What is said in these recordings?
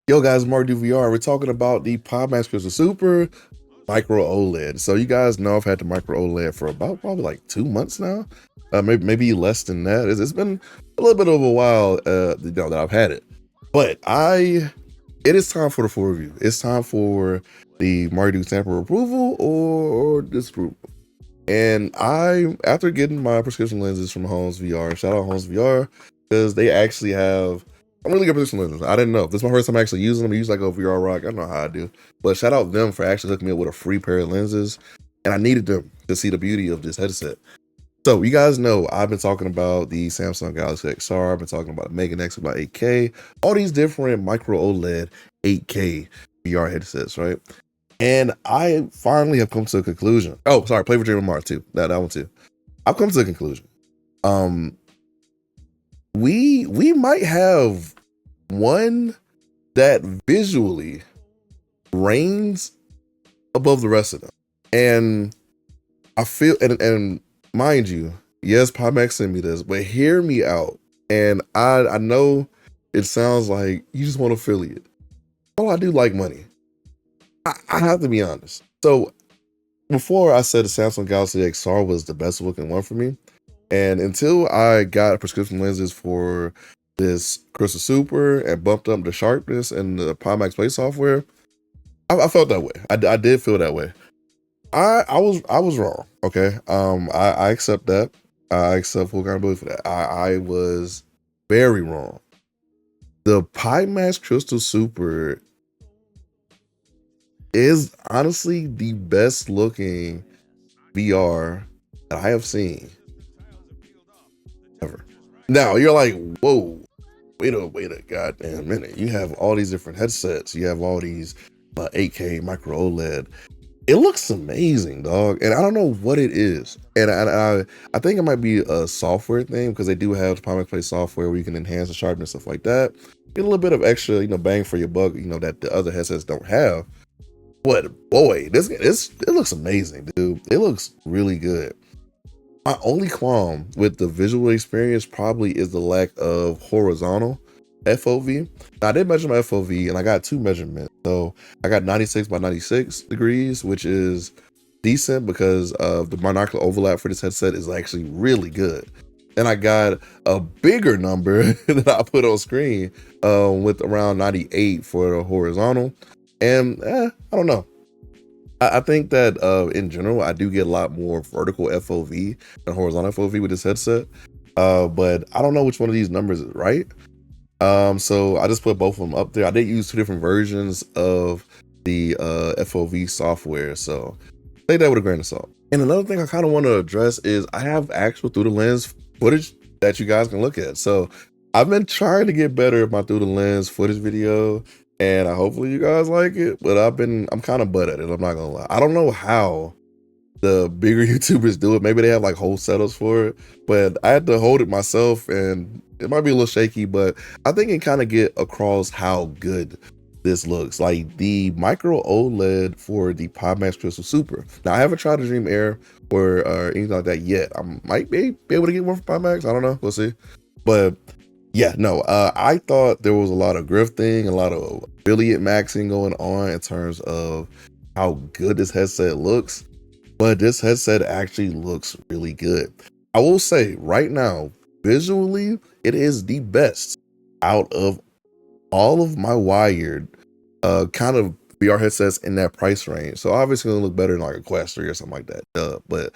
Yo guys, MartydudeVR. We're talking about the Pimax Crystal Super Micro OLED. So you guys know I've had the Micro OLED for about probably like 2 months now, maybe less than that. It's been a little bit of a while, that I've had it. But it is time for the full review. It's time for the Marty sample approval or disapproval. And after getting my prescription lenses from Holmes VR, shout out Holmes VR, because they actually have some really good prescription lenses. I didn't know. This is my first time actually using them. I use like a VR Rock. I don't know how I do. But shout out them for actually hooking me up with a free pair of lenses. And I needed them to see the beauty of this headset. So you guys know I've been talking about the Samsung Galaxy XR. I've been talking about the Mega Nex about 8K, all these different micro OLED 8K VR headsets, right? And I finally have come to a conclusion. Oh, sorry, Play for Dream of Mars too. That one too. I've come to a conclusion. We might have one that visually reigns above the rest of them. And I feel and mind you, yes, Pimax sent me this, but hear me out. And I know it sounds like you just want affiliate. Oh, I do like money. I have to be honest. So before I said the Samsung Galaxy XR was the best looking one for me, and until I got prescription lenses for this Crystal Super and bumped up the sharpness and the Pimax Play software, I felt that way. I did feel that way. I was wrong. Okay. I accept that. I accept full accountability for that. I was very wrong. The Pimax Crystal Super is honestly the best looking VR that I have seen ever. Now you're like, whoa, wait a goddamn minute. You have all these different headsets. You have all these 8K micro OLED. It looks amazing, dog. And I don't know what it is. And I think it might be a software thing because they do have the Pimax Play software where you can enhance the sharpness, stuff like that. Get a little bit of extra, bang for your buck, that the other headsets don't have. But boy, it looks amazing, dude. It looks really good. My only qualm with the visual experience probably is the lack of horizontal FOV. Now, I did measure my FOV and I got two measurements. So I got 96 by 96 degrees, which is decent because the monocular overlap for this headset is actually really good. And I got a bigger number that I put on screen with around 98 for the horizontal. And I don't know. I think that in general, I do get a lot more vertical FOV than horizontal FOV with this headset. But I don't know which one of these numbers is right. So I just put both of them up there. I did use two different versions of the FOV software. So take that with a grain of salt. And another thing I kind of want to address is I have actual through the lens footage that you guys can look at. So I've been trying to get better at my through the lens footage video. And hopefully you guys like it, but I'm kind of butt at it. I'm not gonna lie. I don't know how the bigger YouTubers do it. Maybe they have like whole setups for it, but I had to hold it myself and it might be a little shaky, but I think it kind of get across how good this looks. Like the micro OLED for the Pimax Crystal Super. Now I haven't tried the Dream Air or anything like that yet. I might be able to get one for Pimax. I don't know. We'll see. But yeah, no, I thought there was a lot of grifting, a lot of affiliate maxing going on in terms of how good this headset looks, but this headset actually looks really good. I will say right now, visually, it is the best out of all of my wired kind of VR headsets in that price range. So obviously gonna look better than like a Quest 3 or something like that. But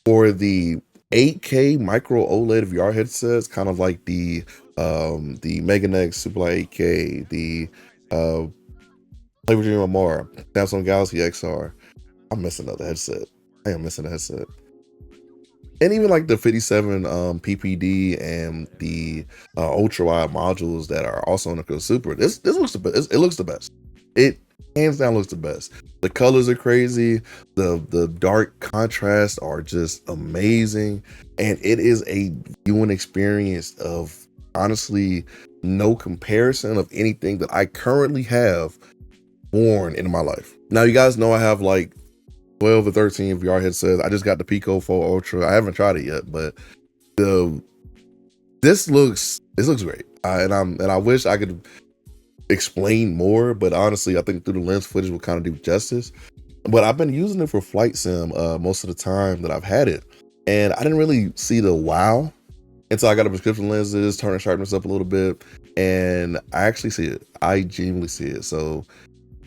for the 8K micro OLED VR headsets, kind of like the Mega Nex Super Light 8K, the Play with Dream of Mars, Samsung Galaxy XR. I'm missing another headset. I am missing a headset. And even like the 57 PPD and the ultra wide modules that are also on the Super. This looks the best. It looks the best. It hands down looks the best. The colors are crazy. The dark contrasts are just amazing. And it is a viewing experience of honestly no comparison of anything that I currently have worn in my life. Now you guys know I have like 12 or 13 VR headsets. I just got the Pico 4 Ultra. I haven't tried it yet, but this looks great. And I wish I could explain more, but honestly, I think through the lens footage will kind of do justice. But I've been using it for flight sim most of the time that I've had it, and I didn't really see the wow until I got a prescription lenses, turn the sharpness up a little bit, and I actually see it. I genuinely see it. So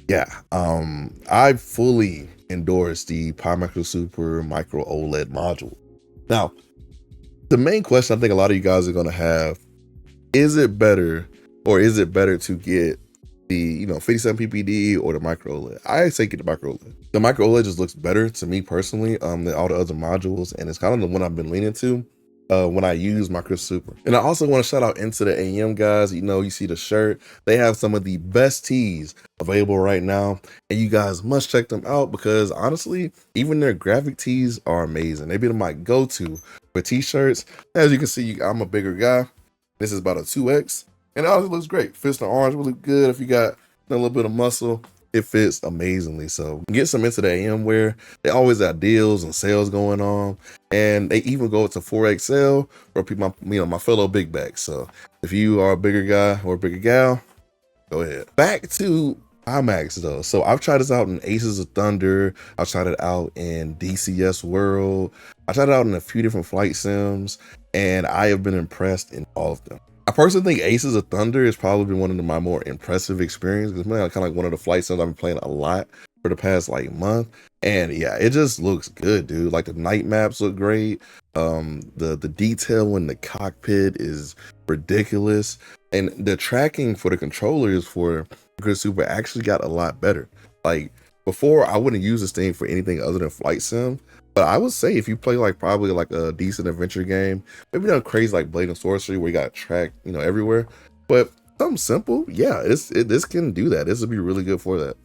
yeah, I fully endorse the Pimax Crystal Super Micro OLED module. Now, the main question I think a lot of you guys are gonna have, is it better, or is it better to get the 57 ppd or the micro OLED? I say get the micro OLED. The micro OLED just looks better to me personally than all the other modules, and it's kind of the one I've been leaning to when I use my Crystal Super. And I also want to shout out into the AM guys. You see the shirt, they have some of the best tees available right now, and you guys must check them out because honestly, even their graphic tees are amazing. They've been my go-to for t-shirts. As you can see, I'm a bigger guy. This is about a 2X, and it honestly looks great. Fits the arms really good. If you got a little bit of muscle, it fits amazingly. So get some into the AM wear. They always have deals and sales going on, and they even go to 4XL for people, my fellow big bags. So if you are a bigger guy or a bigger gal, go ahead. Back to Pimax though. So I've tried this out in Aces of Thunder. I've tried it out in DCS World. I tried it out in a few different flight sims, and I have been impressed in all of them. I personally think Aces of Thunder is probably been one of my more impressive experiences. It's kind of like one of the flight sims I've been playing a lot for the past like month. And yeah, it just looks good, dude. Like the night maps look great. The detail in the cockpit is ridiculous. And the tracking for the controllers for Crystal Super actually got a lot better. Like before, I wouldn't use this thing for anything other than flight sim. But I would say if you play like probably like a decent adventure game, maybe not crazy like Blade and Sorcery where you got track, everywhere, but something simple, yeah, this can do that. This would be really good for that.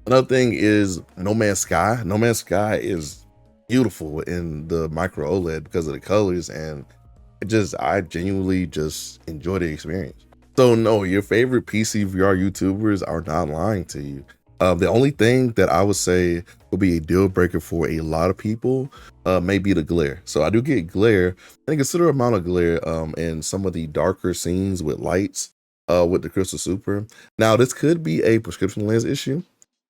Another thing is No Man's Sky. No Man's Sky is beautiful in the micro OLED because of the colors, and I genuinely just enjoy the experience. So no, your favorite PCVR YouTubers are not lying to you. The only thing that I would say will be a deal breaker for a lot of people may be the glare. So I do get glare, and a considerable amount of glare in some of the darker scenes with lights with the Crystal Super. Now this could be a prescription lens issue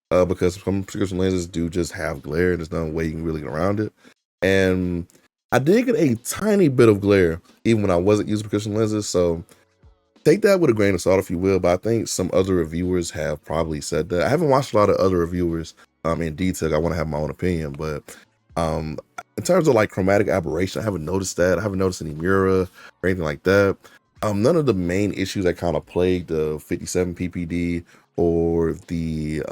because some prescription lenses do just have glare. There's no way you can really get around it. And I did get a tiny bit of glare even when I wasn't using prescription lenses. So take that with a grain of salt if you will, but I think some other reviewers have probably said that. I haven't watched a lot of other reviewers in detail. I want to have my own opinion, but in terms of like chromatic aberration, I haven't noticed that. I haven't noticed any Mura or anything like that. None of the main issues that kind of plagued the 57 ppd or the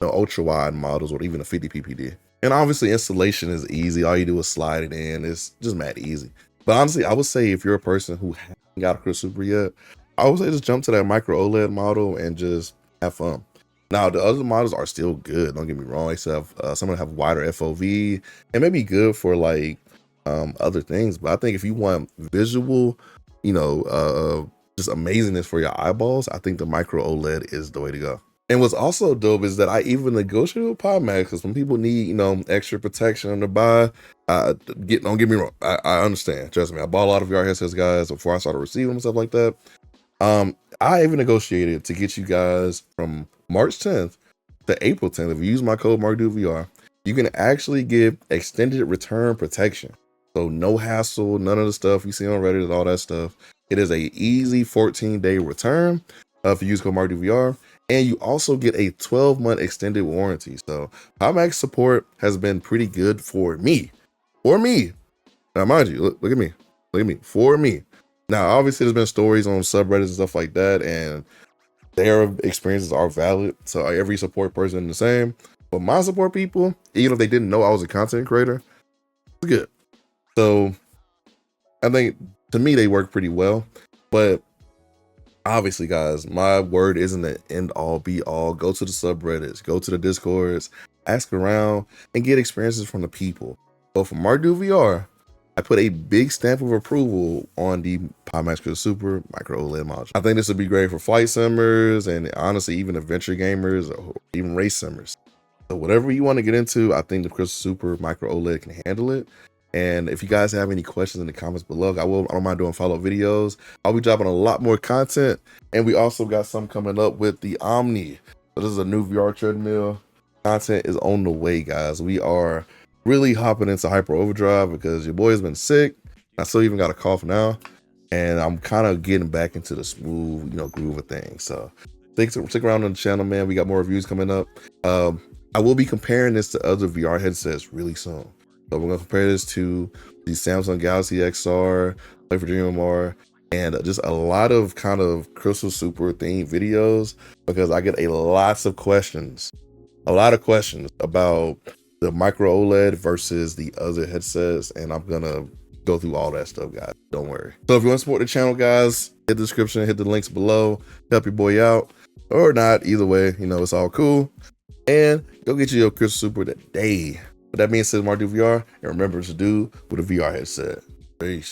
ultra wide models or even the 50 ppd. And obviously installation is easy. All you do is slide it in. It's just mad easy. But honestly, I would say if you're a person who hasn't got a Crystal Super yet, I would say just jump to that micro OLED model and just have fun. Now, the other models are still good. Don't get me wrong. They still have some of them have wider FOV and may be good for like other things. But I think if you want visual, just amazingness for your eyeballs, I think the micro OLED is the way to go. And what's also dope is that I even negotiated with Pimax because when people need, extra protection on the buy, don't get me wrong, I understand. Trust me, I bought a lot of VR headsets, guys, before I started receiving them and stuff like that. I even negotiated to get you guys from March 10th to April 10th. If you use my code MartydudeVR, you can actually get extended return protection. So no hassle, none of the stuff you see on Reddit and all that stuff. It is a easy 14-day return if you use code MartydudeVR. And you also get a 12-month extended warranty. So Pimax support has been pretty good for me. For me. Now, mind you, look at me. Look at me. For me. Now, obviously, there's been stories on subreddits and stuff like that, and their experiences are valid. So every support person is the same. But my support people, even if they didn't know I was a content creator, it's good. So I think, to me, they work pretty well. But obviously, guys, my word isn't an end all be all. Go to the subreddits, go to the discords, ask around, and get experiences from the people. But for MartydudeVR, I put a big stamp of approval on the Pimax Crystal Super Micro OLED module. I think this would be great for flight simmers and honestly even adventure gamers or even race simmers. So whatever you want to get into, I think the Crystal Super Micro OLED can handle it. And if you guys have any questions in the comments below, I don't mind doing follow-up videos. I'll be dropping a lot more content. And we also got some coming up with the Omni. So this is a new VR treadmill. Content is on the way, guys. We are really hopping into hyper overdrive because your boy has been sick. I still even got a cough now. And I'm kind of getting back into the smooth, groove of things. So stick around on the channel, man. We got more reviews coming up. I will be comparing this to other VR headsets really soon. So we're gonna compare this to the Samsung Galaxy XR, Play for Dream MR, and just a lot of kind of Crystal Super themed videos because I get a lot of questions about the Micro-OLED versus the other headsets, and I'm gonna go through all that stuff, guys. Don't worry. So if you want to support the channel, guys, hit the description, hit the links below, help your boy out, or not. Either way, it's all cool. And go get you your Crystal Super today. But that being said, MartydudeVR, and remember to do with a VR headset. Peace.